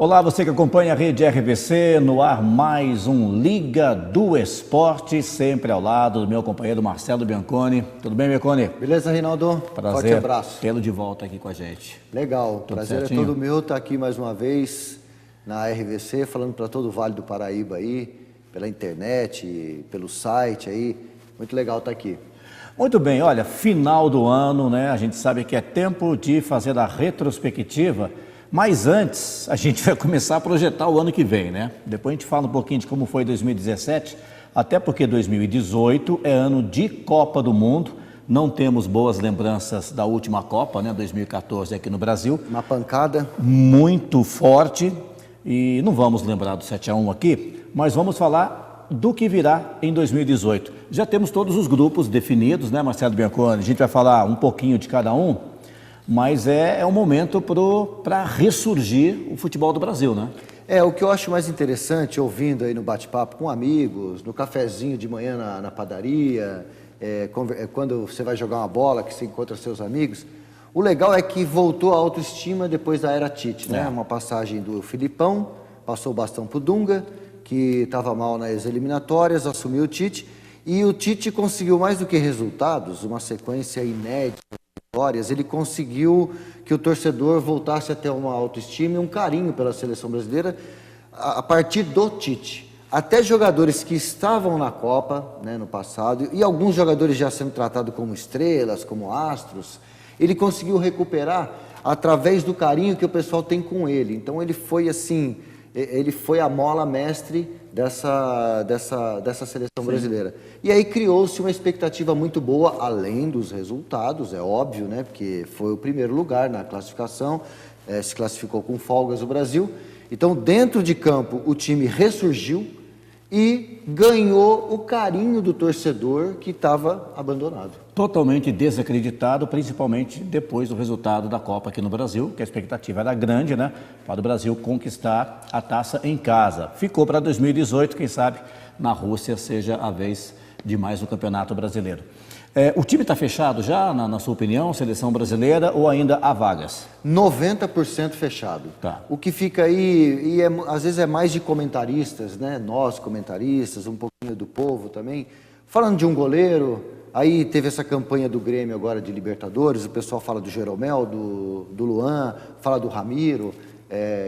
Olá, você que acompanha a Rede RBC, no ar mais um Liga do Esporte, sempre ao lado do meu companheiro Marcelo Bianconi. Tudo bem, Bianconi? Beleza, Reinaldo? Prazer Forte abraço. tê-lo de volta aqui com a gente. Legal, Tudo prazer certinho? é todo meu estar aqui mais uma vez na RBC, falando para todo o Vale do Paraíba aí, pela internet, pelo site aí. Muito legal estar aqui. Muito bem, olha, final do ano, né? A gente sabe que é tempo de fazer a retrospectiva, mas antes a gente vai começar a projetar o ano que vem, né? Depois a gente fala um pouquinho de como foi 2017, até porque 2018 é ano de Copa do Mundo. Não temos boas lembranças da última Copa, né? 2014 aqui no Brasil. Uma pancada. Muito forte, e não vamos lembrar do 7-1 aqui, mas vamos falar do que virá em 2018. Já temos todos os grupos definidos, né, Marcelo Bianconi? A gente vai falar um pouquinho de cada um, mas é um momento para ressurgir o futebol do Brasil, né? O que eu acho mais interessante, ouvindo aí no bate-papo com amigos, no cafezinho de manhã na padaria, quando você vai jogar uma bola, que você encontra seus amigos, o legal é que voltou a autoestima depois da era Tite, né? Uma passagem do Filipão, passou o bastão pro Dunga, que estava mal nas eliminatórias, assumiu o Tite, e o Tite conseguiu mais do que resultados, uma sequência inédita de vitórias. Ele conseguiu que o torcedor voltasse a ter uma autoestima e um carinho pela seleção brasileira a partir do Tite. Até jogadores que estavam na Copa, né, no passado, e alguns jogadores já sendo tratados como estrelas, como astros, ele conseguiu recuperar através do carinho que o pessoal tem com ele. Então ele foi assim, ele foi a mola mestre dessa seleção brasileira. E aí criou-se uma expectativa muito boa, além dos resultados, é óbvio, né? Porque foi o primeiro lugar na classificação, se classificou com folgas o Brasil. Então, dentro de campo, o time ressurgiu e ganhou o carinho do torcedor que estava abandonado. Totalmente desacreditado, principalmente depois do resultado da Copa aqui no Brasil, que a expectativa era grande, né? Para o Brasil conquistar a taça em casa. Ficou para 2018, quem sabe na Rússia seja a vez de mais um campeonato brasileiro. O time está fechado já, na sua opinião, seleção brasileira, ou ainda há vagas? 90% fechado. Tá. O que fica aí, às vezes é mais de comentaristas, né? Nós comentaristas, um pouquinho do povo também, falando de um goleiro. Aí teve essa campanha do Grêmio agora de Libertadores, o pessoal fala do Jeromel, do Luan, fala do Ramiro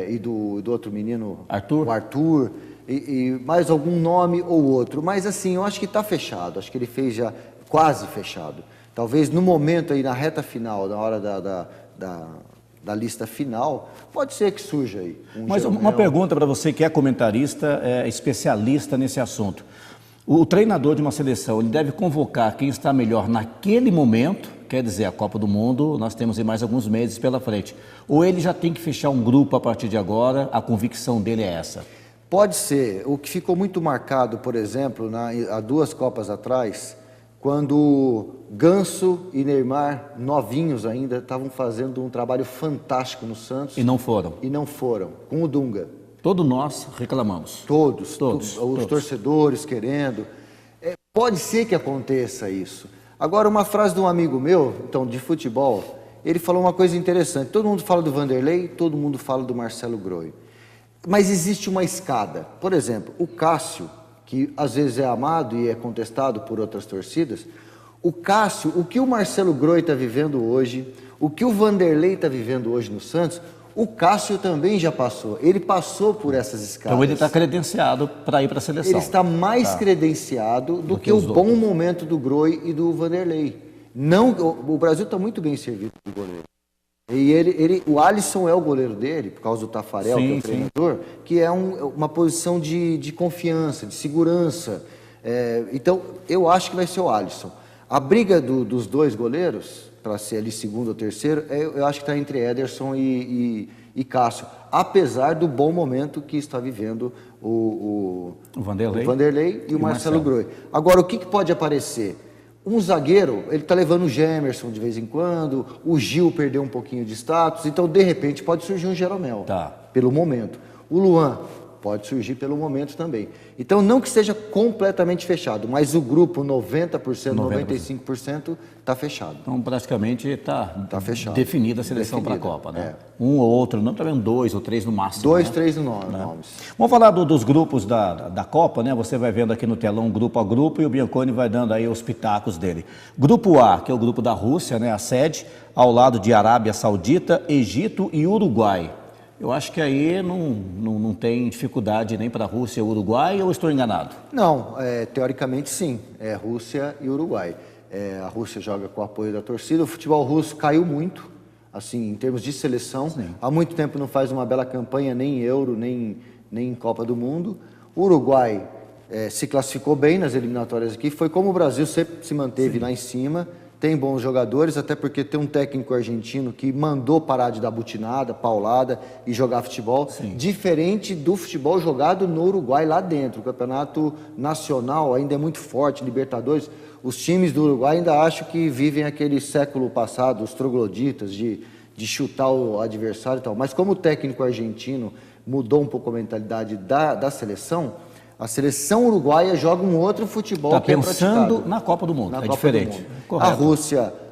e do outro menino, Arthur. o Arthur, e mais algum nome ou outro. Mas assim, eu acho que está fechado, acho que ele fez já quase fechado. Talvez no momento aí, na reta final, na hora da lista final, pode ser que surja aí. Mas uma pergunta para você que é comentarista, especialista nesse assunto. O treinador de uma seleção, ele deve convocar quem está melhor naquele momento, quer dizer, a Copa do Mundo, nós temos aí mais alguns meses pela frente. Ou ele já tem que fechar um grupo a partir de agora, a convicção dele é essa? Pode ser. O que ficou muito marcado, por exemplo, há 2 Copas atrás, quando Ganso e Neymar, novinhos ainda, estavam fazendo um trabalho fantástico no Santos. E não foram? E não foram, com o Dunga. Todos nós reclamamos. Todos. Os torcedores querendo. Pode ser que aconteça isso. Agora, uma frase de um amigo meu, então, de futebol, ele falou uma coisa interessante. Todo mundo fala do Vanderlei, todo mundo fala do Marcelo Groi. Mas existe uma escada. Por exemplo, o Cássio, que às vezes é amado e é contestado por outras torcidas, o Cássio, o que o Marcelo Groi está vivendo hoje, o que o Vanderlei está vivendo hoje no Santos, o Cássio também já passou. Ele passou por essas escadas. Então ele está credenciado para ir para a seleção. Ele está mais credenciado do que o bom momento do Groi e do Vanderlei. Não, o Brasil está muito bem servido de goleiro. E o Alisson é o goleiro dele, por causa do Tafarel, que é o treinador, que é uma posição de confiança, de segurança. Então, eu acho que vai ser o Alisson. A briga dos 2 goleiros, para ser ali segundo ou terceiro, eu acho que está entre Ederson e Cássio, apesar do bom momento que está vivendo o Vanderlei e o Marcelo Groi. Agora, o que pode aparecer? Um zagueiro, ele está levando o Gemerson de vez em quando, o Gil perdeu um pouquinho de status, então de repente pode surgir um Jeromel, pelo momento. O Luan pode surgir pelo momento também. Então, não que seja completamente fechado, mas o grupo 90%, 95% está fechado. Então, praticamente está fechado. Definida a seleção para a Copa, né? É. Um ou outro, não, também 2 ou 3 no máximo. 2, né? 3 nomes. Vamos falar dos grupos da Copa, né? Você vai vendo aqui no telão grupo a grupo e o Bianconi vai dando aí os pitacos dele. Grupo A, que é o grupo da Rússia, né? A sede, ao lado de Arábia Saudita, Egito e Uruguai. Eu acho que aí não tem dificuldade nem para a Rússia e Uruguai, ou estou enganado? Não, teoricamente sim, é Rússia e Uruguai. A Rússia joga com o apoio da torcida, o futebol russo caiu muito, assim, em termos de seleção. Sim. Há muito tempo não faz uma bela campanha, nem Euro, nem Copa do Mundo. O Uruguai se classificou bem nas eliminatórias aqui, foi como o Brasil sempre se manteve lá em cima. Tem bons jogadores, até porque tem um técnico argentino que mandou parar de dar butinada, paulada e jogar futebol. Sim. Diferente do futebol jogado no Uruguai lá dentro. O campeonato nacional ainda é muito forte, Libertadores. Os times do Uruguai ainda acham que vivem aquele século passado, os trogloditas, de chutar o adversário e tal. Mas como o técnico argentino mudou um pouco a mentalidade da seleção, a seleção uruguaia joga um outro futebol que é praticado. Está pensando na Copa do Mundo, é diferente.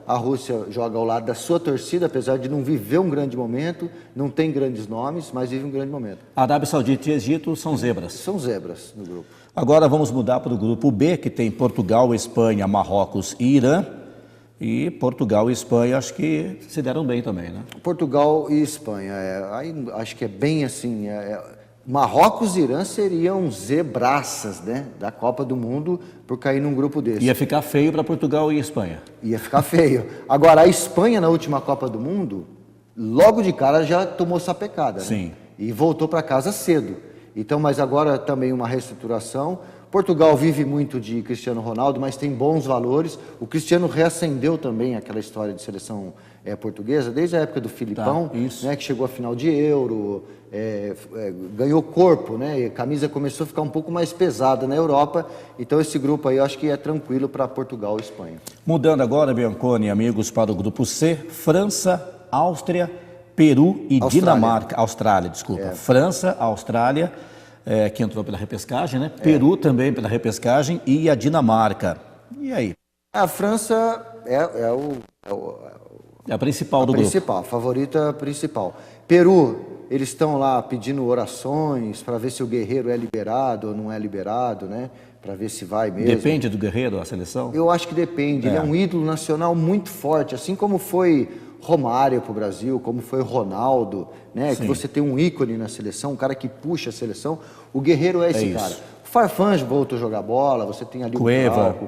A Rússia joga ao lado da sua torcida, apesar de não viver um grande momento, não tem grandes nomes, mas vive um grande momento. Arábia Saudita e Egito são zebras. São zebras no grupo. Agora vamos mudar para o grupo B, que tem Portugal, Espanha, Marrocos e Irã. E Portugal e Espanha acho que se deram bem também, né? Portugal e Espanha, aí acho que é bem assim... Marrocos e Irã seriam zebraças, né, da Copa do Mundo por cair num grupo desse. Ia ficar feio para Portugal e Espanha. Ia ficar feio. Agora, a Espanha, na última Copa do Mundo, logo de cara já tomou sapecada. Sim. Né? E voltou para casa cedo. Então, mas agora também uma reestruturação. Portugal vive muito de Cristiano Ronaldo, mas tem bons valores. O Cristiano reacendeu também aquela história de seleção portuguesa, desde a época do Filipão, né, que chegou à final de Euro, ganhou corpo, né, e a camisa começou a ficar um pouco mais pesada na Europa. Então esse grupo aí eu acho que é tranquilo para Portugal e Espanha. Mudando agora, Bianconi, amigos, para o grupo C, França, Áustria, Peru e Dinamarca. Austrália, desculpa. França, Austrália, que entrou pela repescagem, né? Peru também pela repescagem e a Dinamarca. E aí? A França é a principal do grupo. A favorita principal. Peru, eles estão lá pedindo orações para ver se o Guerreiro é liberado ou não é liberado, né? Para ver se vai mesmo. Depende do Guerreiro, a seleção? Eu acho que depende. Ele é um ídolo nacional muito forte, assim como foi Romário para o Brasil, como foi Ronaldo, né? Que você tem um ícone na seleção, um cara que puxa a seleção. O Guerreiro é esse cara. O Farfán voltou a jogar bola, você tem ali o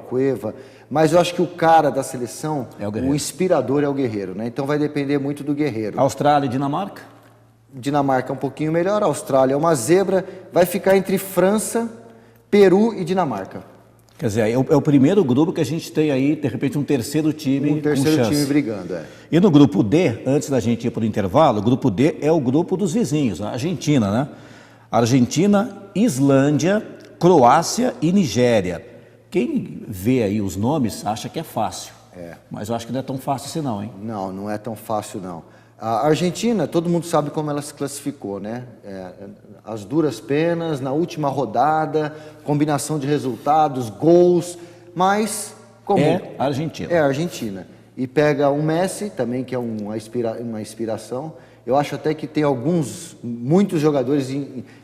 Cueva. Mas eu acho que o cara da seleção, o inspirador é o Guerreiro, né? Então vai depender muito do Guerreiro. Austrália e Dinamarca? Dinamarca é um pouquinho melhor, a Austrália é uma zebra. Vai ficar entre França, Peru e Dinamarca. Quer dizer, é o primeiro grupo que a gente tem aí, de repente, um terceiro time com chance. Um terceiro time brigando, E no grupo D, antes da gente ir para o intervalo, o grupo D é o grupo dos vizinhos, a Argentina, né? Argentina, Islândia, Croácia e Nigéria. Quem vê aí os nomes acha que é fácil, mas eu acho que não é tão fácil assim não, hein? Não, não é tão fácil não. A Argentina, todo mundo sabe como ela se classificou, né? As duras penas, na última rodada, combinação de resultados, gols, mas... É a Argentina. É a Argentina. E pega o Messi, também, que é uma inspiração. Eu acho até que tem muitos jogadores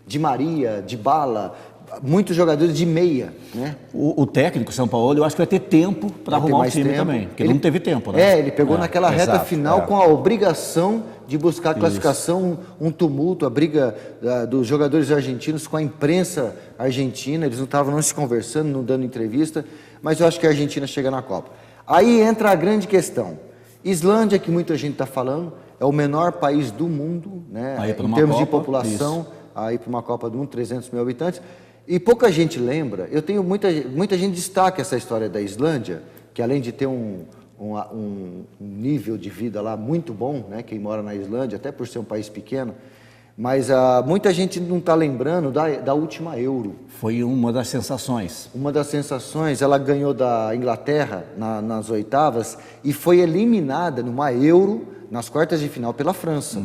de Maria, de Bala, muitos jogadores de meia, né? O técnico, São Paulo, eu acho que vai ter tempo para arrumar o time também, porque ele não teve tempo, né? Ele pegou naquela reta final com a obrigação de buscar a classificação, um tumulto, a briga dos jogadores argentinos com a imprensa argentina, eles não estavam se conversando, não dando entrevista, mas eu acho que a Argentina chega na Copa. Aí entra a grande questão. Islândia, que muita gente está falando, é o menor país do mundo, né? Em termos de população, aí para uma Copa do Mundo, 300 mil habitantes. E pouca gente lembra, eu tenho muita gente destaca essa história da Islândia, que além de ter um nível de vida lá muito bom, né, quem mora na Islândia, até por ser um país pequeno, mas muita gente não está lembrando da última Euro. Foi uma das sensações. Uma das sensações, ela ganhou da Inglaterra nas oitavas e foi eliminada numa Euro, nas quartas de final, pela França.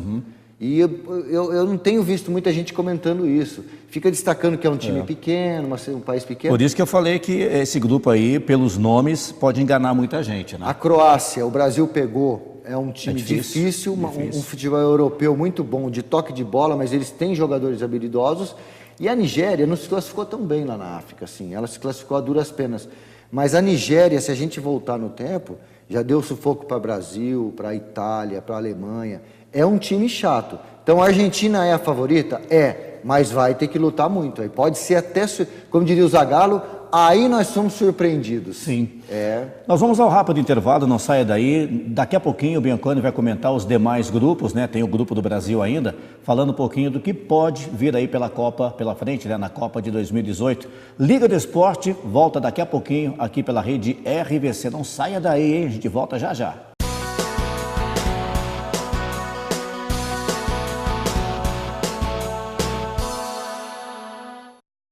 E eu não tenho visto muita gente comentando isso. Fica destacando que é um time pequeno, um país pequeno. Por isso que eu falei que esse grupo aí, pelos nomes, pode enganar muita gente, né? A Croácia, o Brasil pegou, é um time difícil. Um futebol europeu muito bom, de toque de bola, mas eles têm jogadores habilidosos. E a Nigéria não se classificou tão bem lá na África, assim. Ela se classificou a duras penas. Mas a Nigéria, se a gente voltar no tempo, já deu sufoco para o Brasil, para a Itália, para a Alemanha. É um time chato. Então a Argentina é a favorita? É, mas vai ter que lutar muito. Aí pode ser até, como diria o Zagallo, aí nós somos surpreendidos. Sim. Nós vamos ao rápido intervalo, não saia daí. Daqui a pouquinho o Bianconi vai comentar os demais grupos, né? Tem o grupo do Brasil ainda, falando um pouquinho do que pode vir aí pela Copa, pela frente, né? Na Copa de 2018. Liga do Esporte volta daqui a pouquinho aqui pela rede RVC. Não saia daí, hein? A gente volta já já.